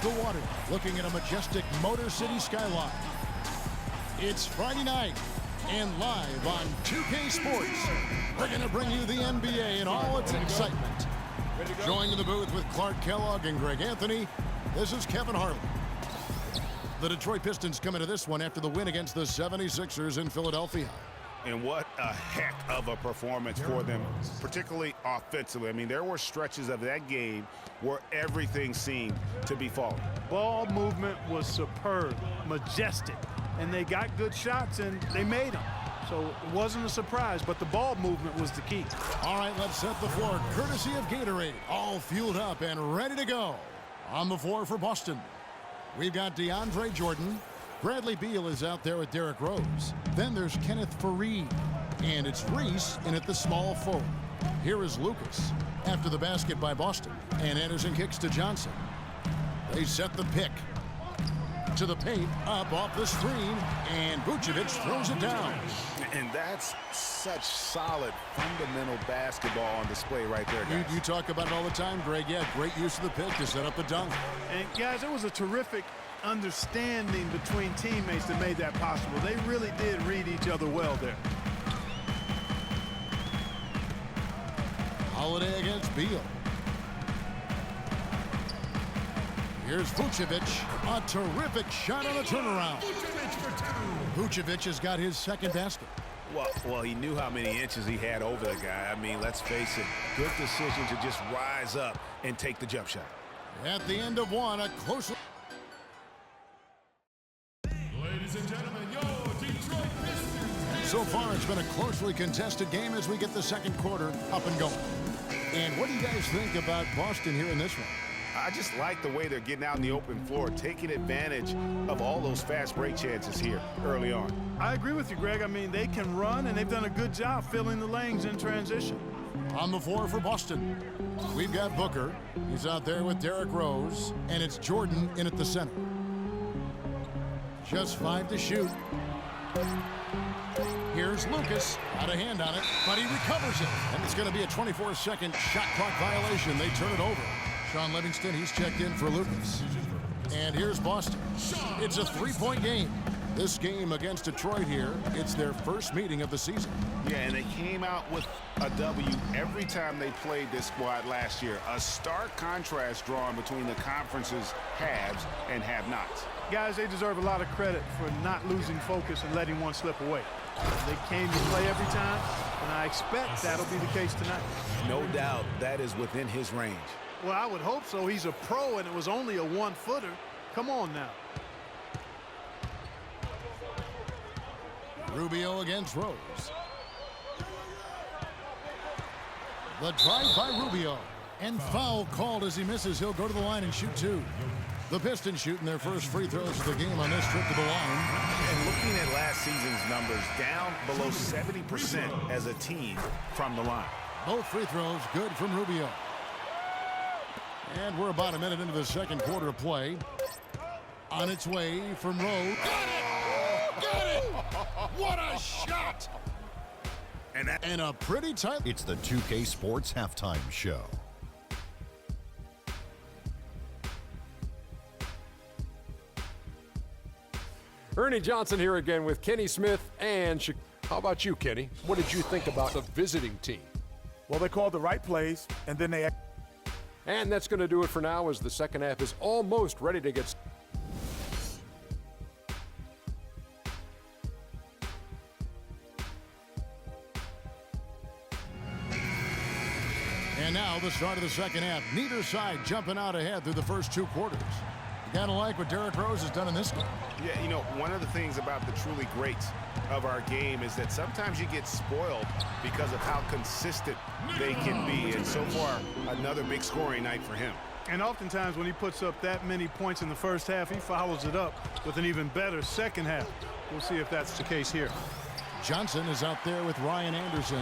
The water, looking at a majestic Motor City skyline. It's Friday night, and live on 2K Sports, we're going to bring you the NBA in all its excitement. Joined in the booth with Clark Kellogg and Greg Anthony, this is Kevin Harlan. The Detroit Pistons come into this one after the win against the 76ers in Philadelphia. And what a heck of a performance for them, particularly offensively. I mean, there were stretches of that game where everything seemed to be falling. Ball movement was superb, majestic, and they got good shots and they made them. So it wasn't a surprise, but the ball movement was the key. All right, let's set the floor courtesy of Gatorade. All fueled up and ready to go. On the floor for Boston, we've got DeAndre Jordan. Bradley Beal is out there with Derrick Rose. Then there's Kenneth Faried. And it's Reese in at the small forward. Here is Lucas after the basket by Boston. And Anderson kicks to Johnson. They set the pick. To the paint, up off the screen. And Vucevic throws it down. And that's such solid, fundamental basketball on display right there, guys. You talk about it all the time, Greg. Yeah, great use of the pick to set up the dunk. And, guys, it was a terrific understanding between teammates that made that possible. They really did read each other well there. Holiday against Beal. Here's Vucevic. A terrific shot on a turnaround. Vucevic has got his second basket. Well, he knew how many inches he had over the guy. I mean, let's face it, good decision to just rise up and take the jump shot. At the end of one, a close... Ladies and gentlemen, your Detroit Pistons. So far, it's been a closely contested game as we get the second quarter up and going. And what do you guys think about Boston here in this one? I just like the way they're getting out in the open floor, taking advantage of all those fast break chances here early on. I agree with you, Greg. I mean, they can run, and they've done a good job filling the lanes in transition. On the floor for Boston, we've got Booker. He's out there with Derrick Rose, and it's Jordan in at the center. Just 5 to shoot. Here's Lucas, out of hand on it, but he recovers it. And it's going to be a 24-second shot clock violation. They turn it over. Sean Livingston, he's checked in for Lucas. And here's Boston. It's a three-point game. This game against Detroit here, it's their first meeting of the season. Yeah, and they came out with a W every time they played this squad last year. A stark contrast drawn between the conference's haves and have-nots. Guys, they deserve a lot of credit for not losing focus and letting one slip away. They came to play every time, and I expect that'll be the case tonight. No doubt that is within his range. Well, I would hope so. He's a pro, and it was only a one-footer. Come on now. Rubio against Rose. The drive by Rubio. And foul called as he misses. He'll go to the line and shoot two. The Pistons shooting their first free throws of the game on this trip to the line. And looking at last season's numbers, down below 70% as a team from the line. Both free throws good from Rubio. And we're about a minute into the second quarter of play. On its way from Rose. Got it! Got it! What a shot! And a pretty tight. It's the 2K Sports Halftime Show. Ernie Johnson here again with Kenny Smith and how about you, Kenny? What did you think about the visiting team? Well, they called the right plays, and then they... And that's going to do it for now as the second half is almost ready to get... And now the start of the second half. Neither side jumping out ahead through the first two quarters. You gotta like what Derrick Rose has done in this game. Yeah, you know, one of the things about the truly greats of our game is that sometimes you get spoiled because of how consistent they can be. And so far, another big scoring night for him. And oftentimes when he puts up that many points in the first half, he follows it up with an even better second half. We'll see if that's the case here. Johnson is out there with Ryan Anderson.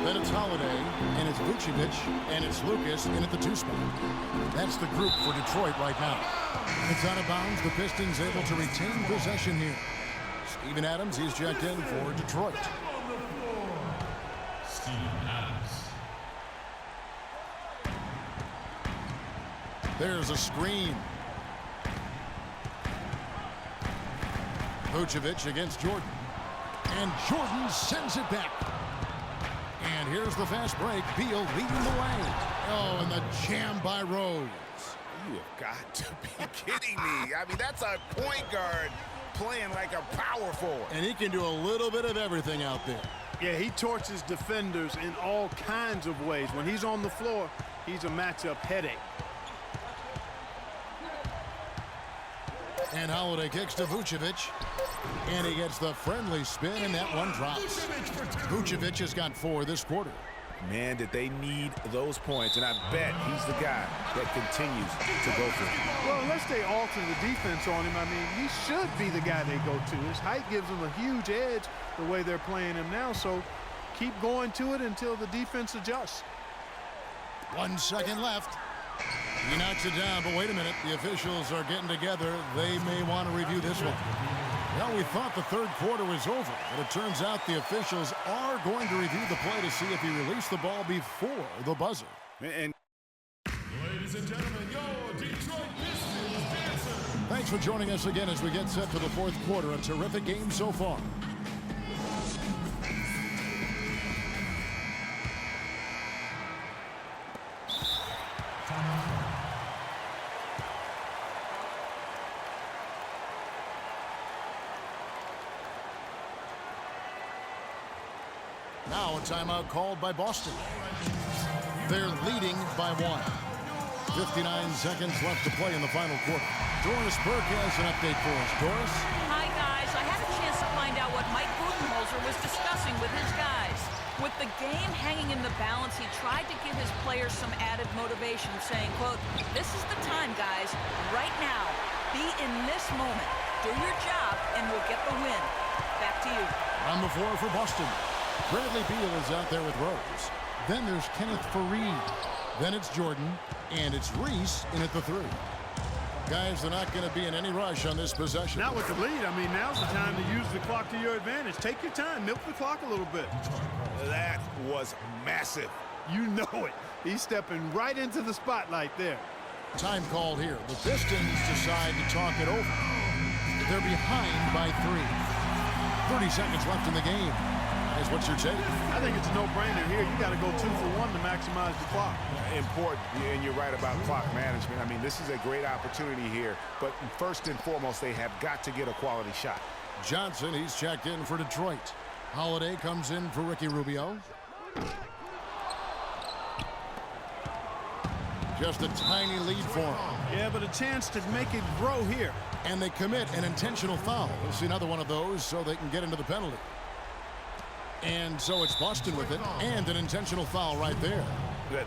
Then it's Holiday, and it's Vucevic, and it's Lucas in at the two spot. That's the group for Detroit right now. It's out of bounds. The Pistons able to retain possession here. Steven Adams, he's checked in for Detroit. Steven Adams. There's a screen. Vucevic against Jordan. And Jordan sends it back. And here's the fast break. Beal leading the way. Oh, and the jam by Rose. You have got to be kidding me. I mean, that's a point guard playing like a power forward. And he can do a little bit of everything out there. Yeah, he torches defenders in all kinds of ways. When he's on the floor, he's a matchup headache. And Holiday kicks to Vucevic. And he gets the friendly spin, and that one drops. Vucevic has got 4 this quarter. Man, did they need those points, and I bet he's the guy that continues to go for it. Well, unless they alter the defense on him, I mean, he should be the guy they go to. His height gives him a huge edge the way they're playing him now, so keep going to it until the defense adjusts. 1 second left. He knocks it down, but wait a minute. The officials are getting together. They may want to review this one. Well, we thought the third quarter was over, but it turns out the officials are going to review the play to see if he released the ball before the buzzer. And Ladies and gentlemen, your Detroit Pistons dancer. Thanks for joining us again as we get set for the fourth quarter. A terrific game so far. Now a timeout called by Boston. They're leading by 1. 59 seconds left to play in the final quarter. Doris Burke has an update for us. Doris? Hi, guys. I had a chance to find out what Mike Budenholzer was discussing with his guys. With the game hanging in the balance, he tried to give his players some added motivation, saying, quote, "This is the time, guys. Right now. Be in this moment. Do your job, and we'll get the win." Back to you. On the floor for Boston. Bradley Beal is out there with Rose. Then there's Kenneth Faried. Then it's Jordan. And it's Reese in at the 3. Guys, they're not going to be in any rush on this possession. Not with the lead. I mean, now's the time to use the clock to your advantage. Take your time. Milk the clock a little bit. that was massive. You know it. He's stepping right into the spotlight there. Time called here. The Pistons decide to talk it over. They're behind by 3. 30 seconds left in the game. Guys, what's your take? I think it's a no-brainer here. You got to go 2 for 1 to maximize the clock. Important, and you're right about clock management. I mean, this is a great opportunity here, but first and foremost, they have got to get a quality shot. Johnson, he's checked in for Detroit. Holiday comes in for Ricky Rubio. Just a tiny lead for him. Yeah, but a chance to make it grow here. And they commit an intentional foul. We'll see another one of those so they can get into the penalty. And so it's Boston with it, and an intentional foul right there.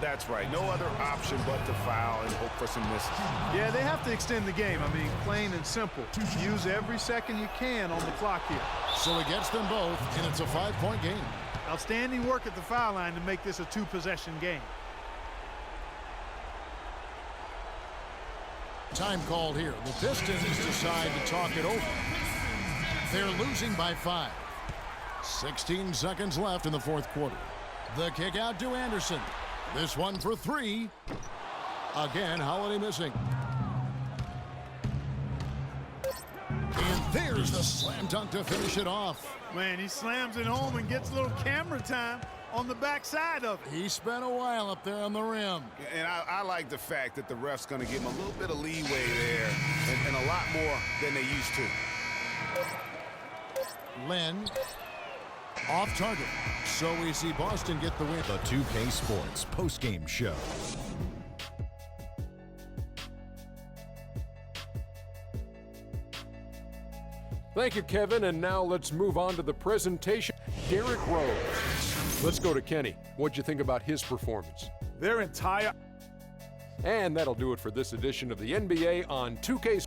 That's right. No other option but to foul and hope for some misses. Yeah, they have to extend the game. I mean, plain and simple. Use every second you can on the clock here. So he gets them both, and it's a 5-point game. Outstanding work at the foul line to make this a 2-possession game. Time called here. The Pistons decide to talk it over. They're losing by 5. 16 seconds left in the fourth quarter. The kick out to Anderson. This one for 3. Again, Holiday missing. And there's the slam dunk to finish it off. Man, he slams it home and gets a little camera time on the backside of it. He spent a while up there on the rim. And I like the fact that the ref's going to give him a little bit of leeway there and a lot more than they used to. Len off target. So we see Boston get the win. The 2K Sports postgame show. Thank you, Kevin. And now let's move on to the presentation. Derrick Rose. Let's go to Kenny. What'd you think about his performance? Their entire... And that'll do it for this edition of the NBA on 2K.